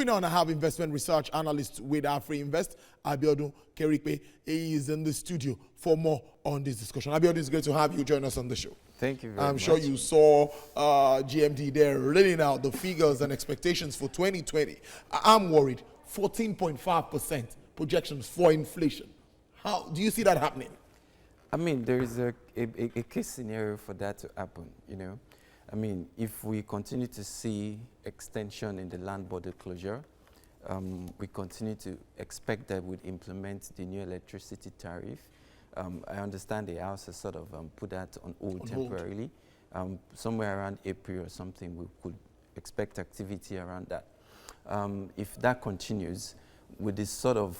Moving on, I have investment research analyst with AFRINVEST, Abiodun Kerikpe. He is in the studio for more on this discussion. Abiodun, it's great to have you join us on the show. Thank you very much. I'm sure you saw GMT there reading out the figures and expectations for 2020. I'm worried. 14.5% projections for inflation. How do you see that happening? I mean, there is a case scenario for that to happen, you know. I mean, if we continue to see extension in the land border closure, we continue to expect that we'd implement the new electricity tariff. I understand the House has sort of put that on hold temporarily. Somewhere around April or something, we could expect activity around that. If that continues, with this sort of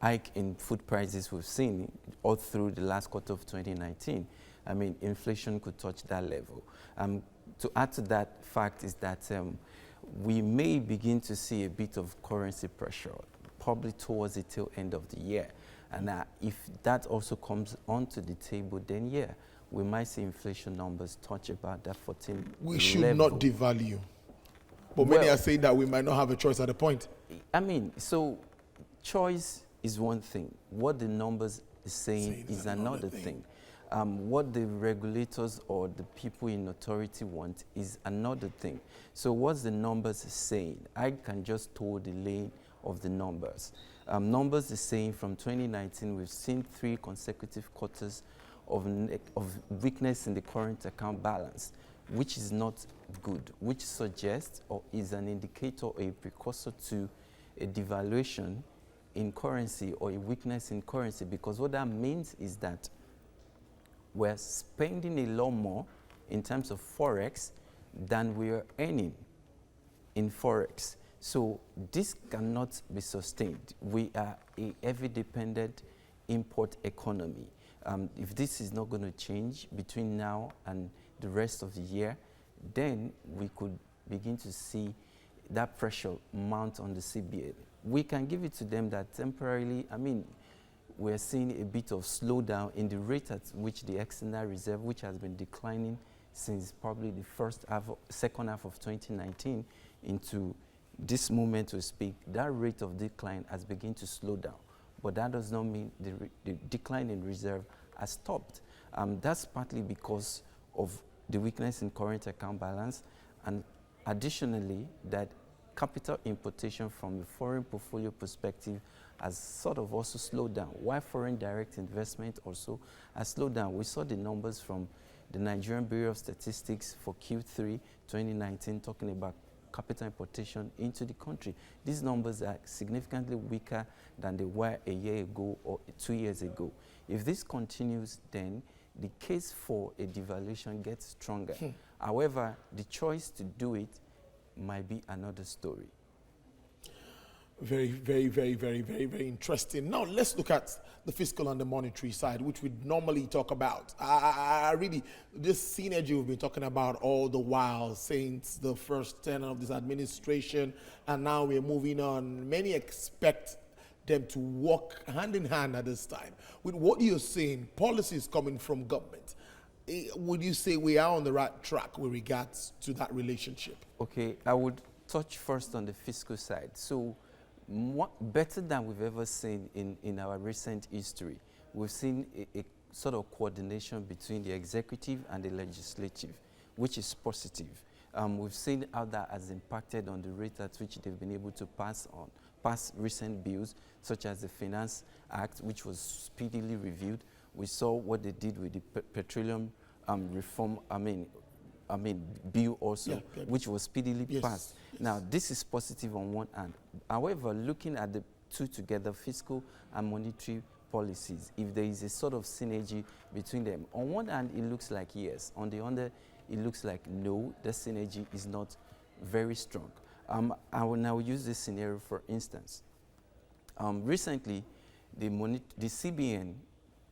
hike in food prices we've seen all through the last quarter of 2019, I mean, inflation could touch that level. To add to that fact is that we may begin to see a bit of currency pressure, probably towards the tail end of the year. And if that also comes onto the table, then yeah, we might see inflation numbers touch about that 14 We should level. not devalue. But many are saying that we might not have a choice at a point. I mean, so choice is one thing. What the numbers is saying is another thing. What the regulators or the people in authority want is another thing. So what's the numbers saying? I can just toe the lane of the numbers. Numbers is saying from 2019, we've seen 3 consecutive quarters of weakness in the current account balance, which is not good, which suggests or is an indicator or a precursor to a devaluation in currency or a weakness in currency, because what that means is that we're spending a lot more in terms of Forex than we are earning in Forex. So this cannot be sustained. We are a heavy dependent import economy. If this is not going to change between now and the rest of the year, then we could begin to see that pressure mount on the CBN. We can give it to them that temporarily, I mean, we're seeing a bit of slowdown in the rate at which the external reserve, which has been declining since probably the second half of 2019 into this moment we speak, that rate of decline has begun to slow down. But that does not mean the decline in reserve has stopped. That's partly because of the weakness in current account balance, and additionally that capital importation from a foreign portfolio perspective has sort of also slowed down, while foreign direct investment also has slowed down. We saw the numbers from the Nigerian Bureau of Statistics for Q3 2019 talking about capital importation into the country. These numbers are significantly weaker than they were a year ago or 2 years ago. If this continues, then the case for a devaluation gets stronger. However, the choice to do it might be another story. Very, very, very, very, very, very interesting. Now, let's look at the fiscal and the monetary side, which we normally talk about. I really, this synergy we've been talking about all the while since the first tenure of this administration, and now we're moving on. Many expect them to work hand in hand at this time. With what you're saying, policies coming from government, would you say we are on the right track with regards to that relationship? Okay, I would touch first on the fiscal side. So, better than we've ever seen in our recent history. We've seen a sort of coordination between the executive and the legislative, which is positive. We've seen how that has impacted on the rate at which they've been able to pass recent bills, such as the Finance Act, which was speedily reviewed. We saw what they did with the petroleum reform, bill also, which was speedily passed. Yes. Now, this is positive on one hand. However, looking at the two together, fiscal and monetary policies, if there is a sort of synergy between them, on one hand, it looks like yes. On the other, it looks like no, the synergy is not very strong. I will now use this scenario for instance. Recently, the CBN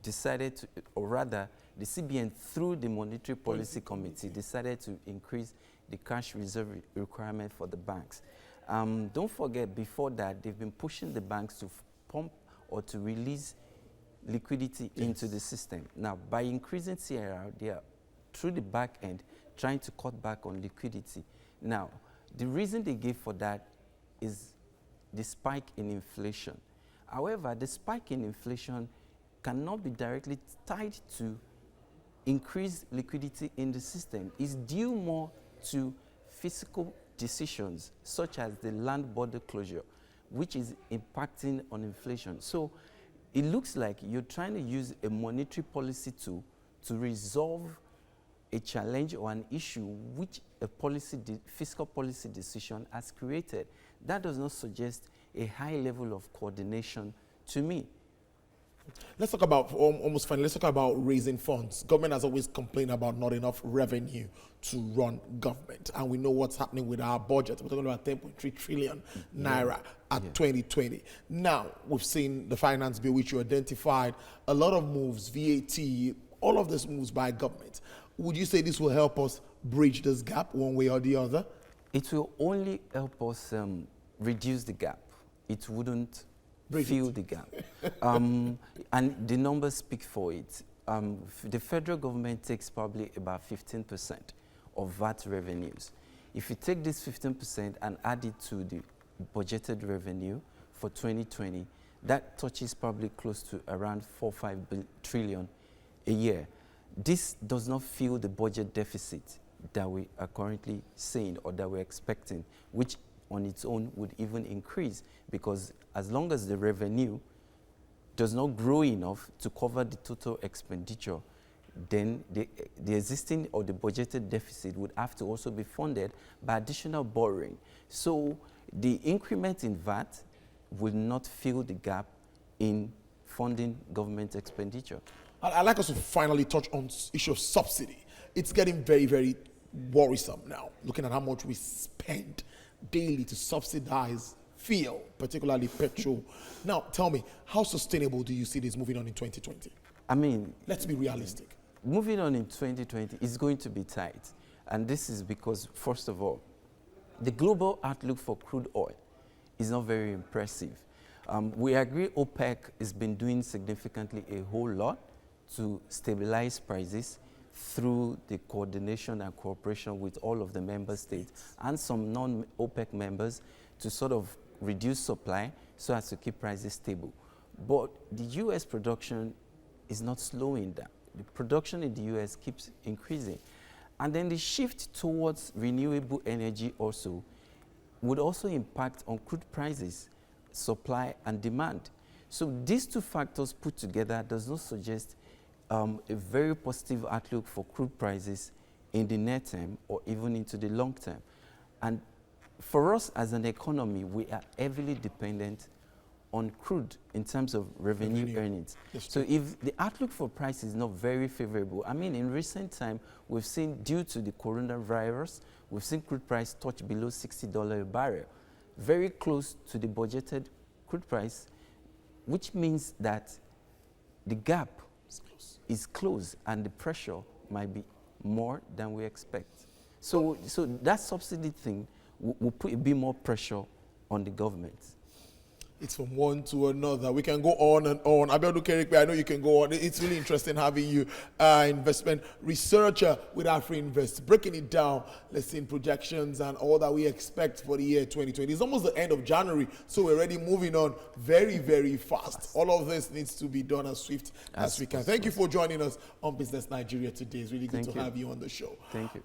decided to, or rather, the CBN, through the Monetary Policy Committee, decided to increase the cash reserve requirement for the banks. Don't forget, before that, they've been pushing the banks to pump or to release liquidity into the system. Now, by increasing CRR, they are, through the back end, trying to cut back on liquidity. Now, The reason they gave for that is the spike in inflation. However, the spike in inflation cannot be directly tied to increased liquidity in the system. It's due more to fiscal decisions, such as the land border closure, which is impacting on inflation. So it looks like you're trying to use a monetary policy tool to resolve a challenge or an issue which a fiscal policy decision has created. That does not suggest a high level of coordination to me. Let's talk about, almost finally, let's talk about raising funds. Government has always complained about not enough revenue to run government. And we know what's happening with our budget. We're talking about 10.3 trillion naira at 2020. Now, we've seen the finance bill, which you identified, a lot of moves, VAT, all of these moves by government. Would you say this will help us bridge this gap one way or the other? It will only help us reduce the gap. It wouldn't fill the gap. And the numbers speak for it. The federal government takes probably about 15% of VAT revenues. If you take this 15% and add it to the budgeted revenue for 2020, that touches probably close to around 4-5 trillion a year. This does not fill the budget deficit that we are currently seeing or that we're expecting, which on its own would even increase, because as long as the revenue does not grow enough to cover the total expenditure, then the existing or the budgeted deficit would have to also be funded by additional borrowing. So the increment in VAT will not fill the gap in funding government expenditure. I'd like us to finally touch on issue of subsidy. It's getting very, very worrisome now, looking at how much we spend daily to subsidize fuel, particularly petrol. Now, tell me, how sustainable do you see this moving on in 2020? I mean, let's be realistic. Moving on in 2020 is going to be tight. And this is because, first of all, the global outlook for crude oil is not very impressive. We agree OPEC has been doing significantly a whole lot to stabilize prices through the coordination and cooperation with all of the member states and some non-OPEC members to sort of reduce supply so as to keep prices stable. But the U.S. production is not slowing down. The production in the U.S. keeps increasing. And then the shift towards renewable energy also would also impact on crude prices, supply and demand. So these two factors put together does not suggest a very positive outlook for crude prices in the near term or even into the long term. And for us as an economy, we are heavily dependent on crude in terms of revenue earnings. So if the outlook for price is not very favorable, I mean, in recent time, we've seen, due to the coronavirus, we've seen crude price touch below $60 a barrel, very close to the budgeted crude price, which means that the gap is close and the pressure might be more than we expect. So that subsidy thing will put a bit more pressure on the government. It's from one to another. We can go on and on. Abiodun Kerikpe, I know you can go on. It's really interesting having you, investment researcher with AFRINVEST, breaking it down, let's see, projections and all that we expect for the year 2020. It's almost the end of January, so we're already moving on very, very fast. All of this needs to be done as swift as we can. Thank you for joining us on Business Nigeria today. It's really good to have you on the show. Thank you.